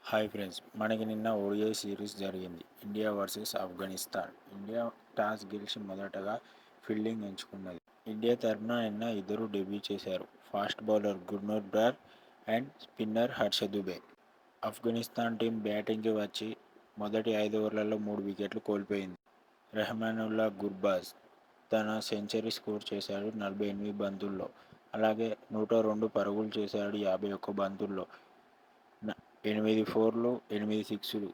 Hi friends, మనకి నిన్న ODI series జరిగింది. India versus Afghanistan. India toss గెలిచి మొదటగా ఫీల్డింగ్ ఎంచుకున్నది. ఇండియా తరపున నిన్న ఇద్దరు డెబ్యూ చేశారు. Fast bowler Gurnoor Brar and spinner Harsha Dubey. Afghanistan team బ్యాటింగ్కి వచ్చి మొదటి 5 ఓవర్లలో 3 వికెట్లు కోల్పోయింది. రెహమానుల్లా గుర్బాజ్ తన సెంచరీ స్కోర్ చేశాడు 48 బంతుల్లో. అలాగే 102 పరుగులు చేశాడు 51 బంతుల్లో. 8 ఫోర్లు, 8 సిక్స్లు.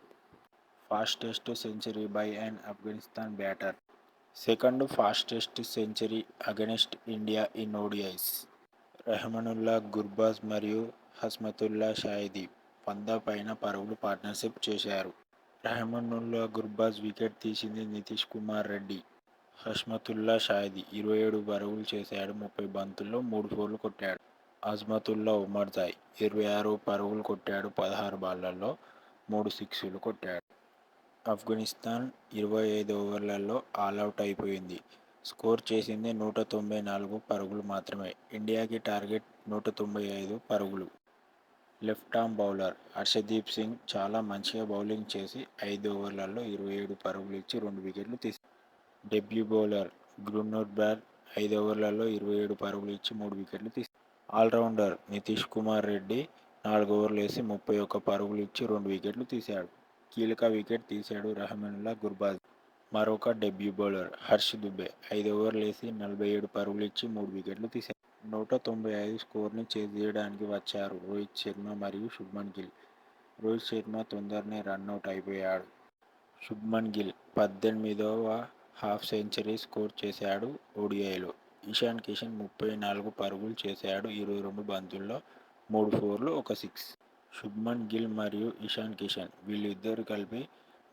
Fastest century by an Afghanistan batter. Second fastest century against India in ODIs. Rahmanullah Gurbaz మరియు హస్మతుల్లా షాహిదీ 100 పైన పరుగులు పార్ట్నర్షిప్ చేశారు. రెహమానుల్లా గుర్బాజ్ వికెట్ తీసింది నితీష్ కుమార్ రెడ్డి. హస్మతుల్లా షాహిదీ 27 పరుగులు చేశాడు 30 బంతుల్లో 3 ఫోర్లు కొట్టాడు. అజ్మతుల్లా ఉమర్జాయ్ 26 పరుగులు కొట్టాడు 16 బాళ్లలో 3 సిక్స్లు కొట్టాడు. ఆఫ్ఘనిస్తాన్ 25 ఓవర్లలో ఆలౌట్ అయిపోయింది. స్కోర్ చేసింది 194 పరుగులు మాత్రమే. ఇండియాకి టార్గెట్ 195 పరుగులు. Left arm bowler Harshdeep Singh చాలా మంచిగా బౌలింగ్ చేసి 5 ఓవర్లలో 27 పరుగులు ఇచ్చి 2 వికెట్లు తీశాడు. డెబ్యూ బౌలర్ గుర్నూర్ బ్రార్ 5 ఓవర్లలో 27 పరుగులు ఇచ్చి 3 వికెట్లు తీశాడు. ఆల్రౌండర్ నితీష్ కుమార్ రెడ్డి 4 ఓవర్లు వేసి 31 పరుగులు ఇచ్చి 2 వికెట్లు తీశాడు. కీలక వికెట్ తీశాడు రెహమానుల్లా గుర్బాజ్. మరొక డెబ్యూ బౌలర్ హర్ష్ దుబే 5 ఓవర్లు వేసి 47 పరుగులు ఇచ్చి 3 వికెట్లు తీశాడు. 195 స్కోర్ని ఛేదించడానికి వచ్చారు రోహిత్ శర్మ మరియు శుభ్మన్ గిల్. రోహిత్ శర్మ తొందరనే రన్అట్ అయిపోయాడు. శుభ్మన్ గిల్ 18వ హాఫ్ సెంచరీ స్కోర్ చేశాడు ఓడిఐలో. ఇషాన్ కిషన్ 34 పరుగులు చేశాడు 22 బంతుల్లో 3 ఫోర్లు 1 సిక్స్. శుభ్మన్ గిల్ మరియు ఇషాన్ కిషన్ వీళ్ళిద్దరూ కలిపి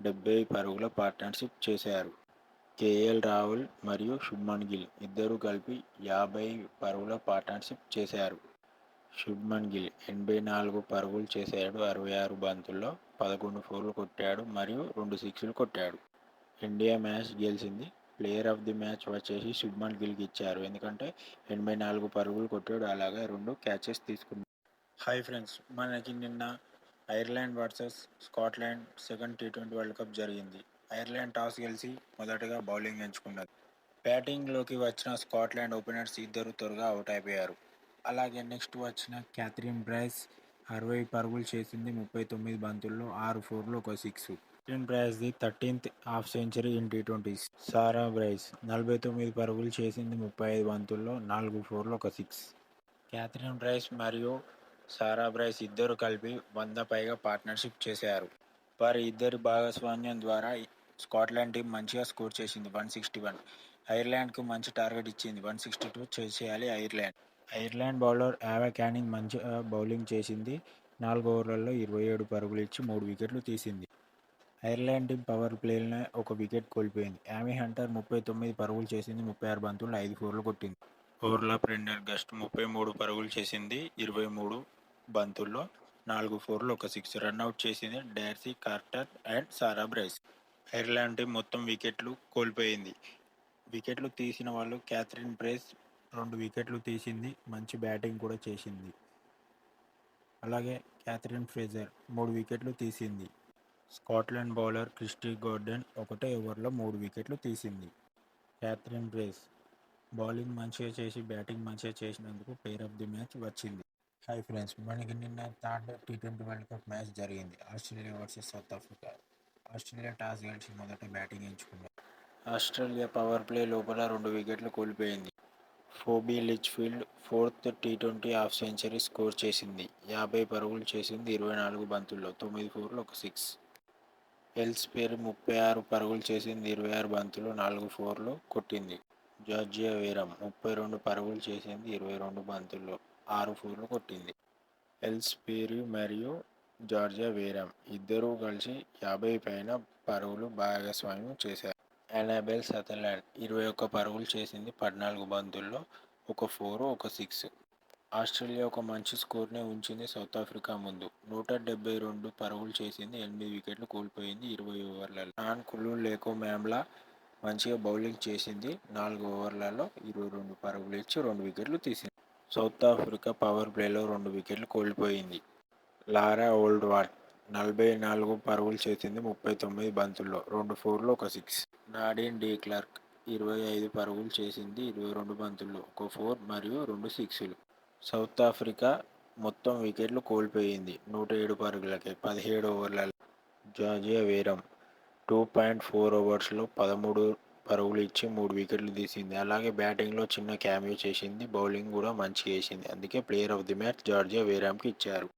70 పరుగుల పార్ట్నర్షిప్ చేశారు. కేఎల్ రాహుల్ మరియు శుభ్మన్ గిల్ ఇద్దరూ కలిపి 50 పరుగుల పార్ట్నర్షిప్ చేశారు. శుభ్మన్ గిల్ 84 పరుగులు చేశాడు 66 బంతుల్లో 11 ఫోర్లు కొట్టాడు మరియు 2 సిక్స్లు కొట్టాడు. ఇండియా మ్యాచ్ గెలిచింది. ప్లేయర్ ఆఫ్ ది మ్యాచ్ వచ్చేసి శుభ్మన్ గిల్కి ఇచ్చారు. ఎందుకంటే 84 పరుగులు కొట్టాడు, అలాగే 2 క్యాచెస్ తీసుకున్నాడు. హాయ్ ఫ్రెండ్స్, మనకి నిన్న Ireland versus Scotland second T20 world cup జరిగింది. ఐర్లాండ్ టాస్ గెలిచి మొదటగా బౌలింగ్ ఎంచుకున్నది. బ్యాటింగ్లోకి వచ్చిన స్కాట్లాండ్ ఓపెనర్స్ ఇద్దరు త్వరగా అవుట్ అయిపోయారు. అలాగే నెక్స్ట్ వచ్చిన క్యాథరిన్ బ్రైస్ 60 పరుగులు చేసింది 39 బంతుల్లో 6 ఫోర్లు 1 six. Catherine Bryce the 13th half century in T20s. Sarah Bryce 49 పరుగులు చేసింది 35 బంతుల్లో 4 ఫోర్లు 1 సిక్స్. క్యాథరిన్ బ్రైస్ మరియు సారా బ్రైస్ ఇద్దరు కలిపి 100 పైగా పార్ట్నర్షిప్ చేశారు. వారి ఇద్దరి భాగస్వామ్యం ద్వారా స్కాట్లాండ్ టీం మంచిగా స్కోర్ చేసింది 161. ఐర్లాండ్కు మంచి టార్గెట్ ఇచ్చింది 162 చేసేయాలి ఐర్లాండ్. ఐర్లాండ్ బౌలర్ యావా క్యానింగ్ మంచిగా బౌలింగ్ చేసింది 4 ఓవర్లలో 27 పరుగులు ఇచ్చి 3 వికెట్లు తీసింది. ఐర్లాండ్ టీం పవర్ ప్లేలోనే 1 వికెట్ కోల్పోయింది. యామీ హంటర్ 39 పరుగులు చేసింది 36 బంతుల్లో 5 ఫోర్లు కొట్టింది. ఓర్లా ప్రెండర్గస్ట్ 33 పరుగులు చేసింది 23 బంతుల్లో 4 ఫోర్లు 1 సిక్స్. రన్అట్ చేసింది Darcie Carter and Sarah Bryce. Ireland team మొత్తం వికెట్లు కోల్పోయింది. వికెట్లు తీసిన వాళ్ళు క్యాథరిన్ బ్రైస్ 2 వికెట్లు తీసింది, మంచి బ్యాటింగ్ కూడా చేసింది. అలాగే క్యాథరిన్ ఫ్రేజర్ 3 వికెట్లు తీసింది. స్కాట్లాండ్ బౌలర్ క్రిస్టీ గార్డెన్ 1 ఓవర్లో 3 వికెట్లు తీసింది. క్యాథరిన్ బ్రైస్ బౌలింగ్ మంచిగా చేసి బ్యాటింగ్ మంచిగా చేసినందుకు ప్లేయర్ ఆఫ్ ది మ్యాచ్ వచ్చింది. హాయ్ ఫ్రెండ్స్, మనకి నిన్న third T20 world cup match జరిగింది. Australia versus South Africa. Australia toss గెలిచి మొదట బ్యాటింగ్ ఎంచుకుంది. ఆస్ట్రేలియా పవర్ ప్లే లోపల 2 వికెట్లు కోల్పోయింది. Phoebe Litchfield 4th T20 half century score చేసింది. 50 పరుగులు చేసింది 24 బంతుల్లో 9 ఫోర్లు 1 సిక్స్. ఎల్స్బెరీ 36 పరుగులు చేసింది 26 బంతుల్లో 4 ఫోర్లు కొట్టింది. జార్జియా వేరం 32 పరుగులు చేసింది 22 బంతుల్లో 6 ఫోర్లు కొట్టింది. ఎల్స్బెరీ మరియు జార్జియా వేరం ఇద్దరూ కలిసి 50 పైన పరుగులు భాగస్వామ్యం చేశారు. అనాబెల్ సదర్లాండ్ 21 పరుగులు చేసింది 14 బంతుల్లో 1 ఫోర్ 1 సిక్స్. ఆస్ట్రేలియా ఒక మంచి స్కోర్నే ఉంచింది సౌత్ ఆఫ్రికా ముందు. 172 పరుగులు చేసింది 8 వికెట్లు కోల్పోయింది 20 ఓవర్లలో. నాన్ కులులేకు మ్యామ్లా మంచిగా బౌలింగ్ చేసింది 4 ఓవర్లలో 22 పరుగులు ఇచ్చి 2 వికెట్లు తీసింది. సౌత్ ఆఫ్రికా పవర్ ప్లేలో 2 వికెట్లు కోల్పోయింది. లారా ఓల్డ్వార్డ్ 44 పరుగులు చేసింది 39 బంతుల్లో, 2 ఫోర్లు, 1 సిక్స్. నాడిన్ డి క్లార్క్ 25 పరుగులు చేసింది 22 బంతుల్లో, 1 ఫోర్ మరియు 2 సిక్స్లు. సౌత్ ఆఫ్రికా మొత్తం వికెట్లు కోల్పోయింది 107 పరుగులకే 17 ఓవర్లలో. జార్జియా వీరం 2.4 ఓవర్స్లో 13 పరుగులు ఇచ్చి 3 వికెట్లు తీసింది. అలాగే బ్యాటింగ్లో చిన్న క్యామియో చేసింది, బౌలింగ్ కూడా మంచిగా వేసింది. అందుకే player of the match Georgia Wareham ఇచ్చారు.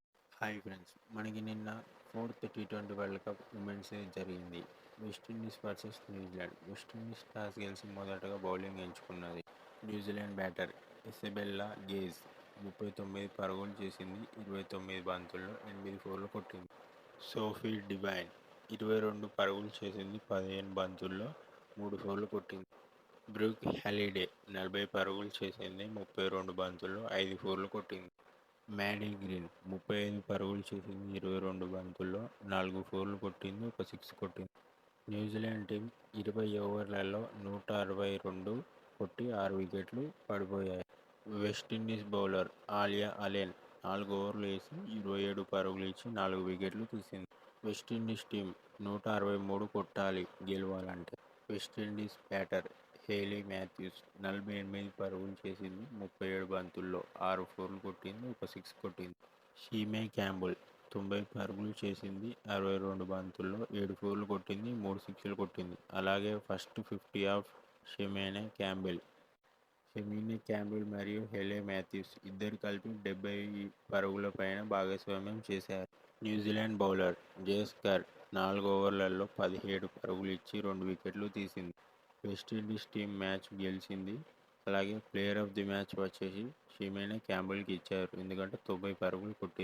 హాయ్ ఫ్రెండ్స్, మనకి నిన్న 4th T20 world cup women's జరిగింది. West Indies versus New Zealand. West Indies toss గెలిచి మొదటగా బౌలింగ్ ఎంచుకున్నది. న్యూజిలాండ్ బ్యాటర్ ఇసబెల్లా గేజ్ 39 పరుగులు చేసింది 29 బంతుల్లో, 8 ఫోర్లు కొట్టింది. సోఫీ డివైన్ 22 పరుగులు చేసింది 15 బంతుల్లో, 3 ఫోర్లు కొట్టింది. బ్రూక్ హాలిడే 40 పరుగులు చేసింది 32 బంతుల్లో, 5 ఫోర్లు కొట్టింది. మ్యాడీ గ్రీన్ 35 పరుగులు చేసింది 22 బంతుల్లో, 4 ఫోర్లు కొట్టింది, 1 సిక్స్ కొట్టింది. న్యూజిలాండ్ టీం 20 ఓవర్లలో 162 కొట్టి 6 వికెట్లు పడిపోయాయి. వెస్టిండీస్ బౌలర్ ఆలియా అలెన్ 4 ఓవర్లు వేసి 27 పరుగులు ఇచ్చి 4 వికెట్లు తీసింది. వెస్టిండీస్ టీం 163 కొట్టాలి గెలవాలంటే. వెస్టిండీస్ బ్యాటర్ హేలీ మాథ్యూస్ 48 పరుగులు చేసింది 37 బంతుల్లో, 6 ఫోర్లు కొట్టింది, 1 సిక్స్ కొట్టింది. షీమే క్యాంబుల్ 90 పరుగులు చేసింది 62 బంతుల్లో, 7 ఫోర్లు కొట్టింది, 3 సిక్స్లు కొట్టింది. అలాగే ఫస్ట్ 50 ఆఫ్ షెమీనే క్యాంబెల్ మరియు హేలీ మాథ్యూస్ ఇద్దరు కలిపి 70 పరుగుల పైన భాగస్వామ్యం చేశారు. న్యూజిలాండ్ బౌలర్ జేస్కర్ 4 ఓవర్లలో 17 పరుగులు ఇచ్చి 2 వికెట్లు తీసింది. వెస్టిండీస్ టీం మ్యాచ్ గెలిచింది. అలాగే ప్లేయర్ ఆఫ్ ది మ్యాచ్ వచ్చేసి షెమీనే క్యాంబెల్కి ఇచ్చారు, ఎందుకంటే 90 పరుగులు కొట్టింది.